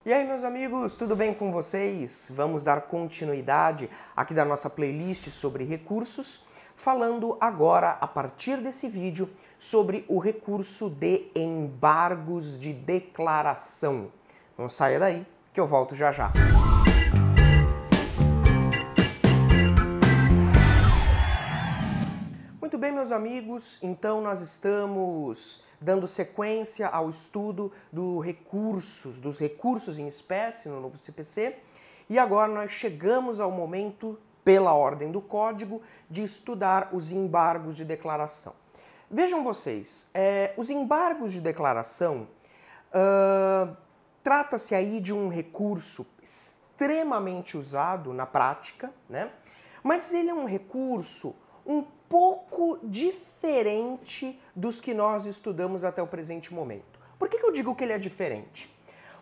E aí, meus amigos, tudo bem com vocês? Vamos dar continuidade aqui da nossa playlist sobre recursos, falando agora, a partir desse vídeo, sobre o recurso de embargos de declaração. Não saia daí, que eu volto já já. Muito bem, meus amigos, então nós estamos dando sequência ao estudo dos recursos em espécie no novo CPC, e agora nós chegamos ao momento, pela ordem do código, de estudar os embargos de declaração. Vejam vocês, os embargos de declaração, trata-se aí de um recurso extremamente usado na prática, né? Mas ele é um recurso um pouco diferente dos que nós estudamos até o presente momento. Por que eu digo que ele é diferente?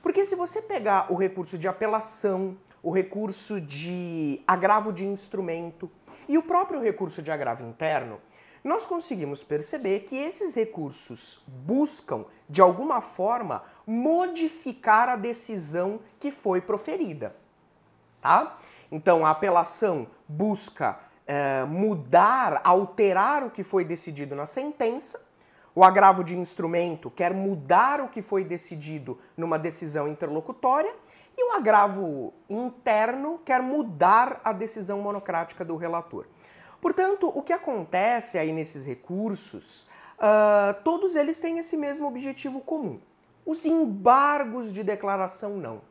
Porque se você pegar o recurso de apelação, o recurso de agravo de instrumento e o próprio recurso de agravo interno, nós conseguimos perceber que esses recursos buscam, de alguma forma, modificar a decisão que foi proferida. Tá? Então, a apelação busca mudar, alterar o que foi decidido na sentença. O agravo de instrumento quer mudar o que foi decidido numa decisão interlocutória. E o agravo interno quer mudar a decisão monocrática do relator. Portanto, o que acontece aí nesses recursos, todos eles têm esse mesmo objetivo comum. Os embargos de declaração não.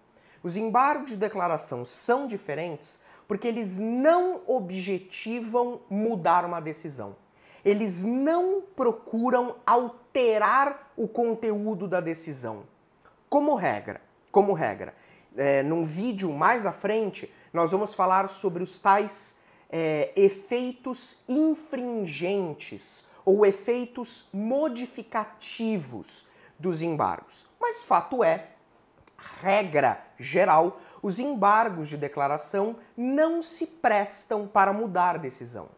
Os embargos de declaração são diferentes porque eles não objetivam mudar uma decisão. Eles não procuram alterar o conteúdo da decisão. Como regra, num vídeo mais à frente, nós vamos falar sobre os tais efeitos infringentes ou efeitos modificativos dos embargos. Mas fato é, regra geral, os embargos de declaração não se prestam para mudar decisão.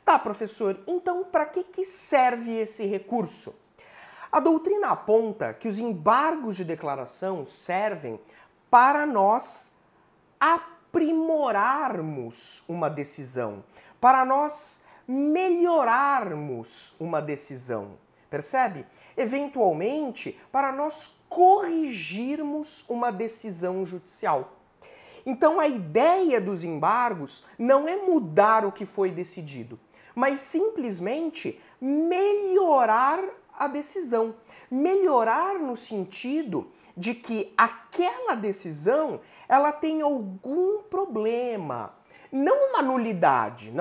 Tá, professor, então para que serve esse recurso? A doutrina aponta que os embargos de declaração servem para nós aprimorarmos uma decisão, para nós melhorarmos uma decisão. Percebe? Eventualmente, para nós corrigirmos uma decisão judicial. Então, a ideia dos embargos não é mudar o que foi decidido, mas simplesmente melhorar a decisão. Melhorar no sentido de que aquela decisão ela tem algum problema. Não uma nulidade,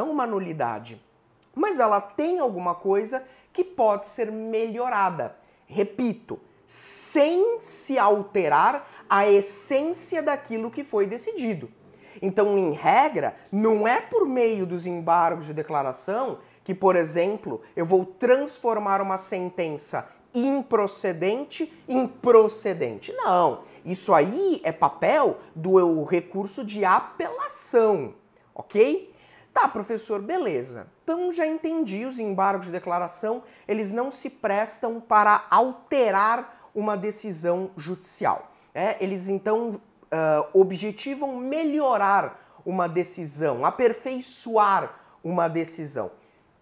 mas ela tem alguma coisa que pode ser melhorada. Repito, sem se alterar a essência daquilo que foi decidido. Então, em regra, não é por meio dos embargos de declaração que, por exemplo, eu vou transformar uma sentença improcedente em procedente. Não, isso aí é papel do recurso de apelação, ok? Tá, professor, beleza. Então já entendi, os embargos de declaração, eles não se prestam para alterar uma decisão judicial. Eles então objetivam melhorar uma decisão, aperfeiçoar uma decisão.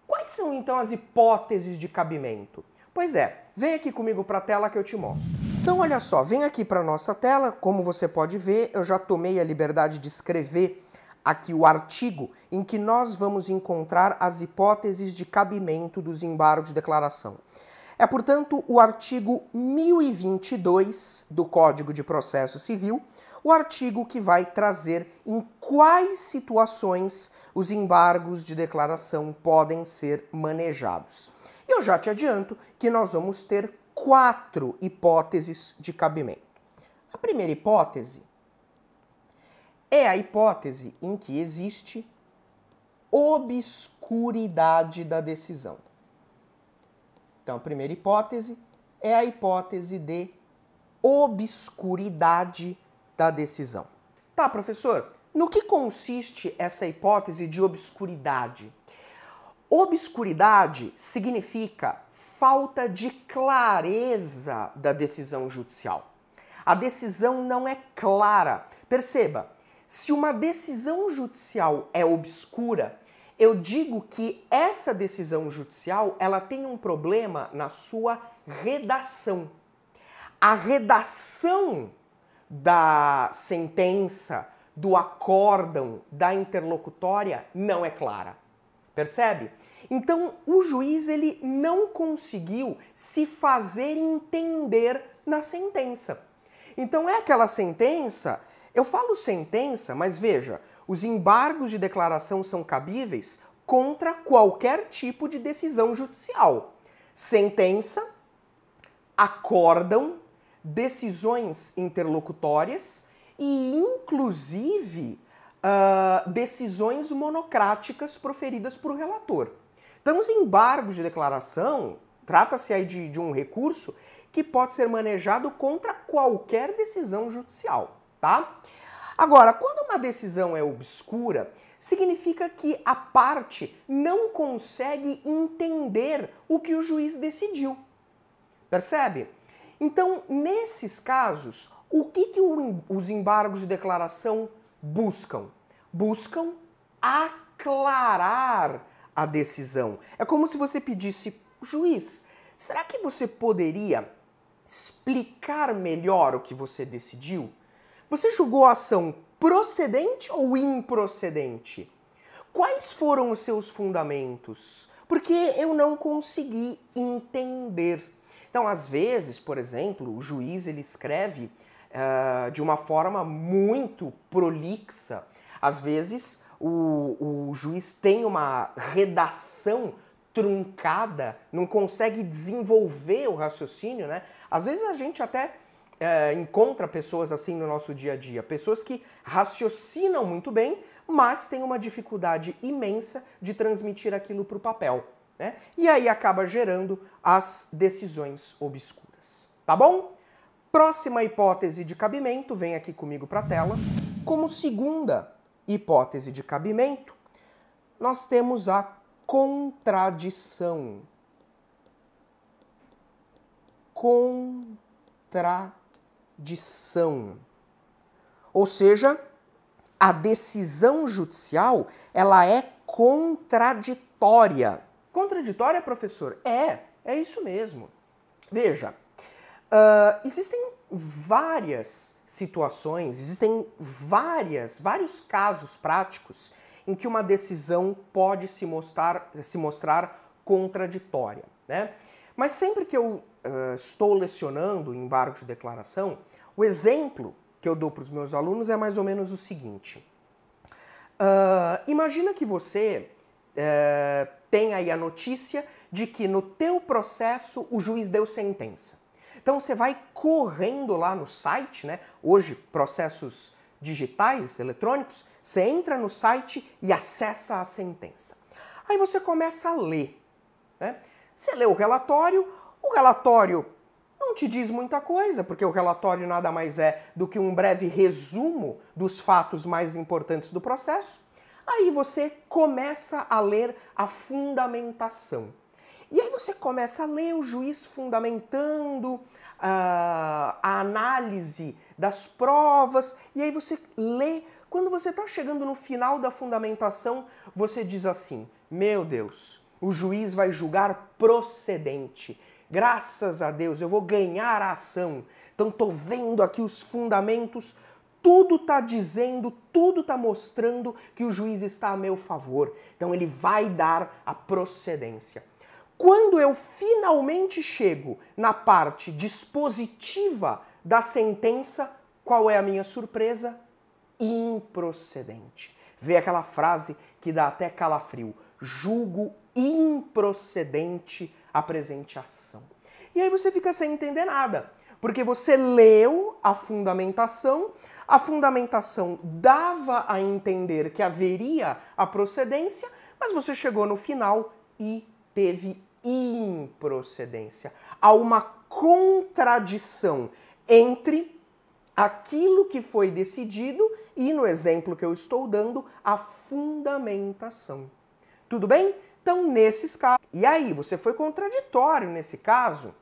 Quais são então as hipóteses de cabimento? Pois é, vem aqui comigo para a tela que eu te mostro. Então olha só, vem aqui para a nossa tela, como você pode ver, eu já tomei a liberdade de escrever aqui o artigo em que nós vamos encontrar as hipóteses de cabimento dos embargos de declaração. É, portanto, o artigo 1022 do Código de Processo Civil, o artigo que vai trazer em quais situações os embargos de declaração podem ser manejados. E eu já te adianto que nós vamos ter 4 hipóteses de cabimento. A primeira hipótese é a hipótese em que existe obscuridade da decisão. Então, a primeira hipótese é a hipótese de obscuridade da decisão. Tá, professor, no que consiste essa hipótese de obscuridade? Obscuridade significa falta de clareza da decisão judicial. A decisão não é clara. Perceba, se uma decisão judicial é obscura, eu digo que essa decisão judicial ela tem um problema na sua redação. A redação da sentença, do acórdão, da interlocutória não é clara. Percebe? Então, o juiz ele não conseguiu se fazer entender na sentença. Então, é aquela sentença, eu falo sentença, mas veja, os embargos de declaração são cabíveis contra qualquer tipo de decisão judicial. Sentença, acórdão, decisões interlocutórias e, inclusive, decisões monocráticas proferidas por relator. Então, os embargos de declaração, trata-se aí de um recurso que pode ser manejado contra qualquer decisão judicial, tá? Agora, quando uma decisão é obscura, significa que a parte não consegue entender o que o juiz decidiu. Percebe? Então, nesses casos, o que os embargos de declaração buscam? Buscam aclarar a decisão. É como se você pedisse, juiz, será que você poderia explicar melhor o que você decidiu? Você julgou a ação procedente ou improcedente? Quais foram os seus fundamentos? Porque eu não consegui entender. Então, às vezes, por exemplo, o juiz ele escreve de uma forma muito prolixa. Às vezes, o juiz tem uma redação truncada, não consegue desenvolver o raciocínio, né? Às vezes a gente até encontra pessoas assim no nosso dia a dia, pessoas que raciocinam muito bem, mas têm uma dificuldade imensa de transmitir aquilo para o papel, né? E aí acaba gerando as decisões obscuras, tá bom? Próxima hipótese de cabimento, vem aqui comigo para a tela. Como segunda hipótese de cabimento, nós temos a contradição. Contradição. Ou seja, a decisão judicial, ela é contraditória. Contraditória, professor? É isso mesmo. Veja, existem várias situações, existem vários casos práticos em que uma decisão pode se mostrar contraditória, né? Mas sempre que eu estou lecionando embargo de declaração, o exemplo que eu dou para os meus alunos é mais ou menos o seguinte. Imagina que você tem aí a notícia de que no teu processo o juiz deu sentença. Então você vai correndo lá no site, né? Hoje, processos digitais, eletrônicos, você entra no site e acessa a sentença. Aí você começa a ler, né? Você lê o relatório não te diz muita coisa, porque o relatório nada mais é do que um breve resumo dos fatos mais importantes do processo. Aí você começa a ler a fundamentação. E aí você começa a ler o juiz fundamentando a análise das provas, e aí você lê. Quando você está chegando no final da fundamentação, você diz assim, meu Deus, o juiz vai julgar procedente. Graças a Deus, eu vou ganhar a ação. Então estou vendo aqui os fundamentos, tudo está dizendo, tudo está mostrando que o juiz está a meu favor. Então ele vai dar a procedência. Quando eu finalmente chego na parte dispositiva da sentença, qual é a minha surpresa? Improcedente. Vê aquela frase que dá até calafrio. Julgo improcedente a presente ação. E aí você fica sem entender nada, porque você leu a fundamentação dava a entender que haveria a procedência, mas você chegou no final e teve improcedência. Há uma contradição entre aquilo que foi decidido e, no exemplo que eu estou dando, a fundamentação. Tudo bem? Então, nesses casos... E aí, você foi contraditório nesse caso?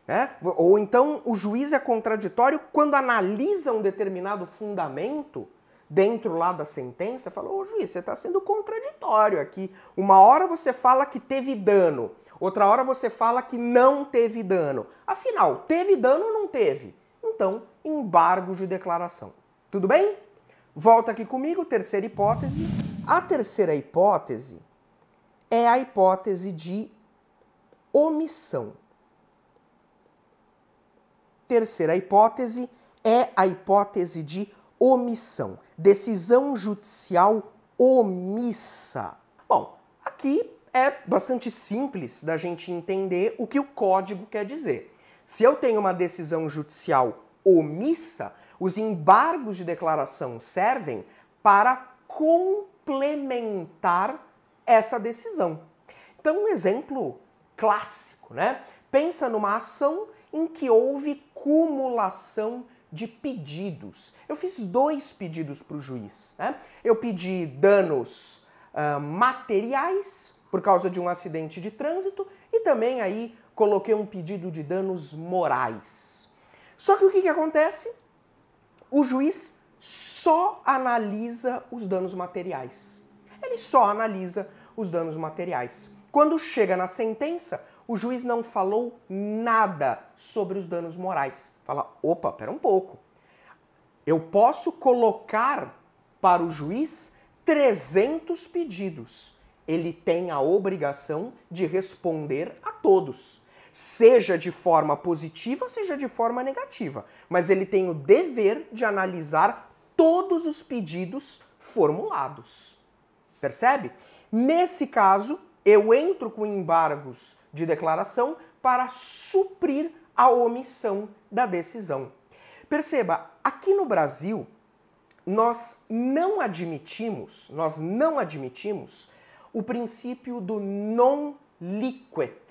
né? Ou então o juiz é contraditório quando analisa um determinado fundamento dentro lá da sentença, fala, ô juiz, você está sendo contraditório aqui. Uma hora você fala que teve dano, outra hora você fala que não teve dano. Afinal, teve dano ou não teve? Então, embargo de declaração. Tudo bem? Volta aqui comigo, terceira hipótese. A terceira hipótese é a hipótese de omissão. Terceira hipótese é a hipótese de omissão. Decisão judicial omissa. Bom, aqui é bastante simples da gente entender o que o código quer dizer. Se eu tenho uma decisão judicial omissa, os embargos de declaração servem para complementar essa decisão. Então, um exemplo clássico, né? Pensa numa ação em que houve cumulação de pedidos. Eu fiz 2 pedidos para o juiz, né? Eu pedi danos materiais por causa de um acidente de trânsito e também aí coloquei um pedido de danos morais. Só que o que acontece? O juiz só analisa os danos materiais. Ele só analisa os danos materiais. Quando chega na sentença, o juiz não falou nada sobre os danos morais. Fala, opa, pera um pouco. Eu posso colocar para o juiz 300 pedidos. Ele tem a obrigação de responder a todos. Seja de forma positiva, seja de forma negativa. Mas ele tem o dever de analisar todos os pedidos formulados. Percebe? Nesse caso, eu entro com embargos de declaração para suprir a omissão da decisão. Perceba, aqui no Brasil, nós não admitimos o princípio do non liquet.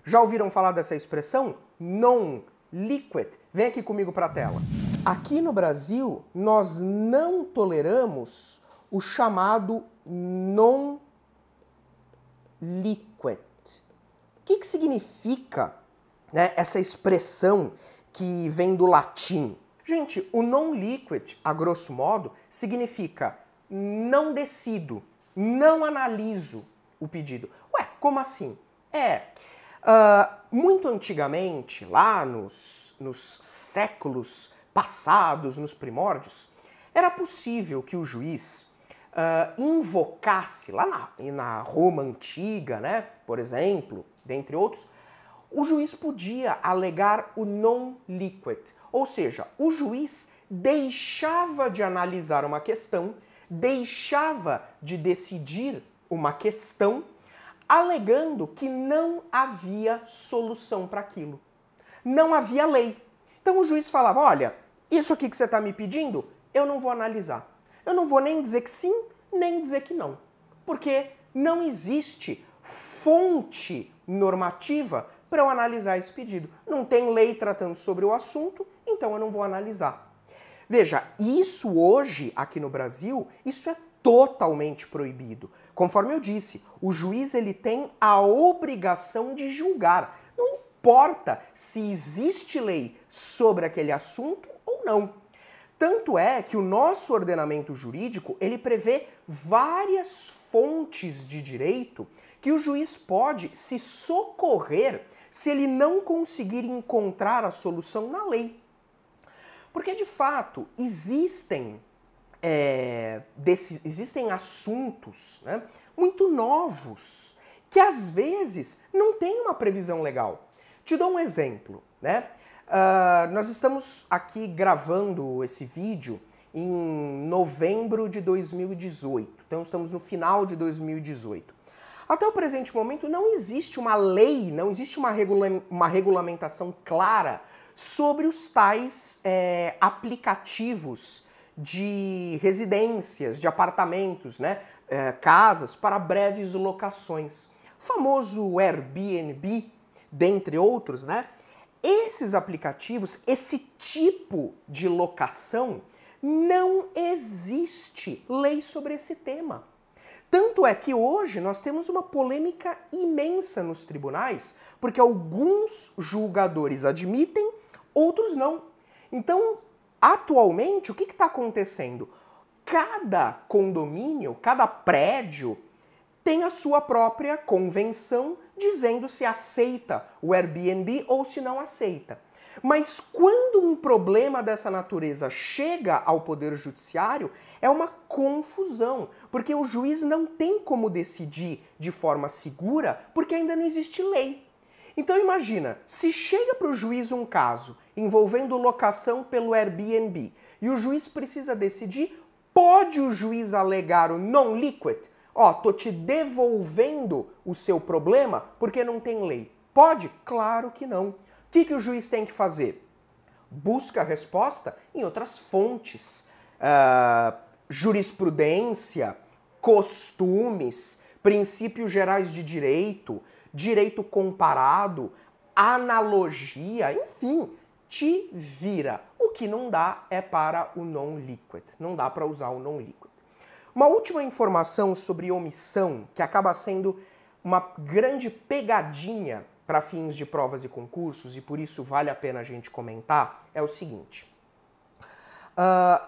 Já ouviram falar dessa expressão? Non liquet. Vem aqui comigo para a tela. Aqui no Brasil, nós não toleramos o chamado non liquet. O que significa, né, essa expressão que vem do latim? Gente, o non liquet, a grosso modo, significa não decido, não analiso o pedido. Ué, como assim? Muito antigamente, lá nos séculos passados, nos primórdios, era possível que o juiz invocasse, lá na Roma antiga, né, por exemplo, dentre outros, o juiz podia alegar o non liquet, ou seja, o juiz deixava de analisar uma questão, deixava de decidir uma questão, alegando que não havia solução para aquilo. Não havia lei. Então o juiz falava, olha, isso aqui que você está me pedindo, eu não vou analisar. Eu não vou nem dizer que sim, nem dizer que não. Porque não existe fonte normativa para eu analisar esse pedido. Não tem lei tratando sobre o assunto, então eu não vou analisar. Veja, isso hoje, aqui no Brasil, isso é totalmente proibido. Conforme eu disse, o juiz ele tem a obrigação de julgar. Não importa se existe lei sobre aquele assunto ou não. Tanto é que o nosso ordenamento jurídico, ele prevê várias fontes de direito que o juiz pode se socorrer se ele não conseguir encontrar a solução na lei. Porque, de fato, existem assuntos, né, muito novos que, às vezes, não tem uma previsão legal. Te dou um exemplo, né? Nós estamos aqui gravando esse vídeo em novembro de 2018. Então, estamos no final de 2018. Até o presente momento, não existe uma lei, não existe uma regulamentação clara sobre os tais aplicativos de residências, de apartamentos, né? Casas para breves locações. O famoso Airbnb, dentre outros, né? Esses aplicativos, esse tipo de locação, não existe lei sobre esse tema. Tanto é que hoje nós temos uma polêmica imensa nos tribunais, porque alguns julgadores admitem, outros não. Então, atualmente, o que está acontecendo? Cada condomínio, cada prédio tem a sua própria convenção dizendo se aceita o Airbnb ou se não aceita. Mas quando um problema dessa natureza chega ao Poder Judiciário, é uma confusão, porque o juiz não tem como decidir de forma segura, porque ainda não existe lei. Então imagina, se chega para o juiz um caso envolvendo locação pelo Airbnb e o juiz precisa decidir, pode o juiz alegar o non-liquid? Ó, tô te devolvendo o seu problema porque não tem lei. Pode? Claro que não. O que o juiz tem que fazer? Busca a resposta em outras fontes. Jurisprudência, costumes, princípios gerais de direito, direito comparado, analogia, enfim, te vira. O que não dá é para o non-liquid. Não dá para usar o non-liquid. Uma última informação sobre omissão, que acaba sendo uma grande pegadinha para fins de provas e concursos, e por isso vale a pena a gente comentar, é o seguinte.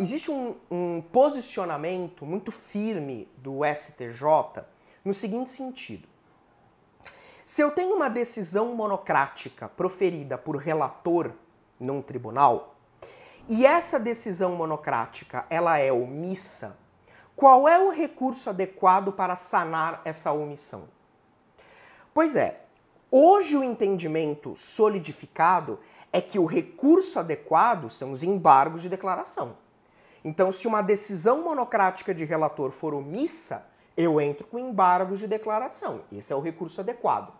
Existe um posicionamento muito firme do STJ no seguinte sentido. Se eu tenho uma decisão monocrática proferida por relator num tribunal, e essa decisão monocrática ela é omissa, qual é o recurso adequado para sanar essa omissão? Pois é, hoje o entendimento solidificado é que o recurso adequado são os embargos de declaração. Então, se uma decisão monocrática de relator for omissa, eu entro com embargos de declaração. Esse é o recurso adequado.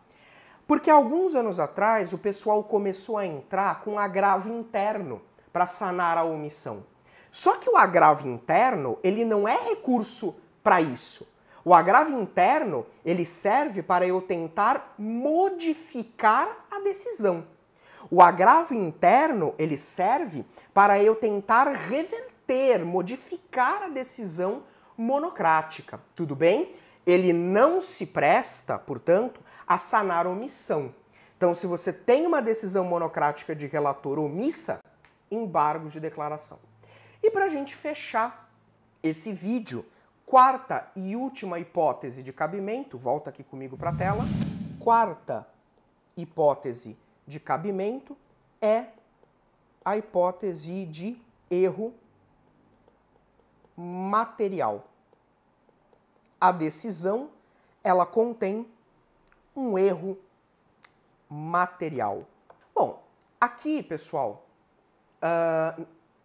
Porque alguns anos atrás o pessoal começou a entrar com agravo interno para sanar a omissão. Só que o agravo interno, ele não é recurso para isso. O agravo interno, ele serve para eu tentar modificar a decisão. O agravo interno, ele serve para eu tentar reverter, modificar a decisão monocrática. Tudo bem? Ele não se presta, portanto, a sanar omissão. Então, se você tem uma decisão monocrática de relator omissa, embargos de declaração. E para a gente fechar esse vídeo, quarta e última hipótese de cabimento, volta aqui comigo para a tela, quarta hipótese de cabimento é a hipótese de erro material. A decisão, ela contém um erro material. Bom, aqui, pessoal,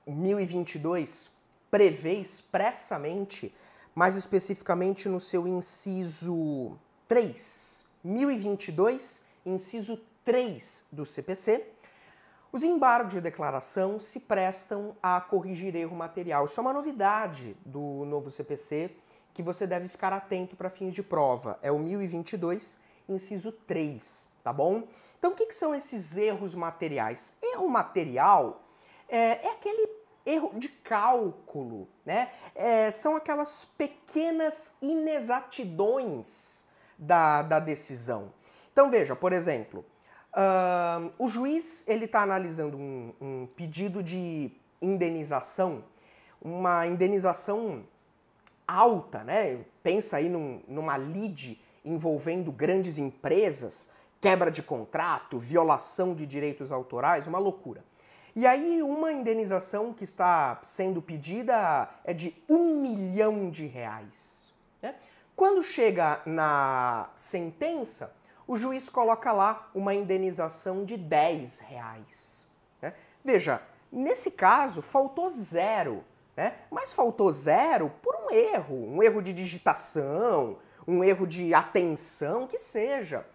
1022 prevê expressamente, mais especificamente no seu inciso 3, 1022, inciso 3 do CPC, os embargos de declaração se prestam a corrigir erro material. Isso é uma novidade do novo CPC que você deve ficar atento para fins de prova. É o 1022, inciso 3, tá bom? Então, o que são esses erros materiais? Erro material é aquele erro de cálculo, né? São aquelas pequenas inexatidões da decisão. Então, veja, por exemplo, o juiz ele está analisando um pedido de indenização, uma indenização alta, né? Pensa aí numa lide envolvendo grandes empresas, quebra de contrato, violação de direitos autorais, uma loucura. E aí uma indenização que está sendo pedida é de R$1 milhão. Né? Quando chega na sentença, o juiz coloca lá uma indenização de R$10. Né? Veja, nesse caso faltou zero, né? Mas faltou zero por um erro de digitação, um erro de atenção, que seja.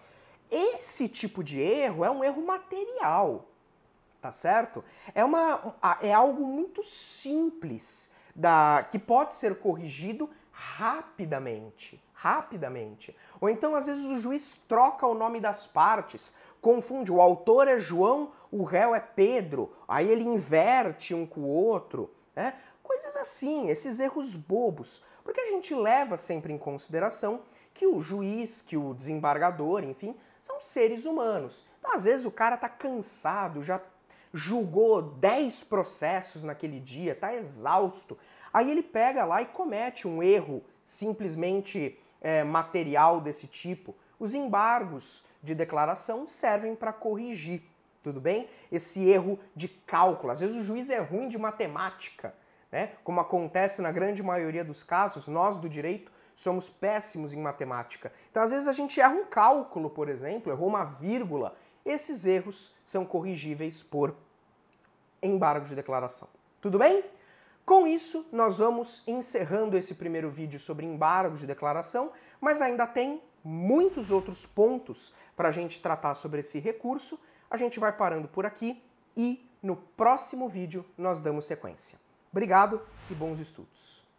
Esse tipo de erro é um erro material. Tá certo? É algo muito simples que pode ser corrigido rapidamente. Ou então, às vezes, o juiz troca o nome das partes, confunde. O autor é João, o réu é Pedro. Aí ele inverte um com o outro. Né? coisas assim, esses erros bobos, porque a gente leva sempre em consideração que o juiz, que o desembargador, enfim, são seres humanos. Então, às vezes, o cara tá cansado, já julgou 10 processos naquele dia, tá exausto. Aí ele pega lá e comete um erro simplesmente material desse tipo. Os embargos de declaração servem para corrigir, tudo bem? Esse erro de cálculo. Às vezes o juiz é ruim de matemática, né? Como acontece na grande maioria dos casos, nós do direito somos péssimos em matemática. Então, às vezes a gente erra um cálculo, por exemplo, errou uma vírgula. Esses erros são corrigíveis por embargo de declaração. Tudo bem? Com isso, nós vamos encerrando esse primeiro vídeo sobre embargos de declaração, mas ainda tem muitos outros pontos para a gente tratar sobre esse recurso. A gente vai parando por aqui e no próximo vídeo nós damos sequência. Obrigado e bons estudos!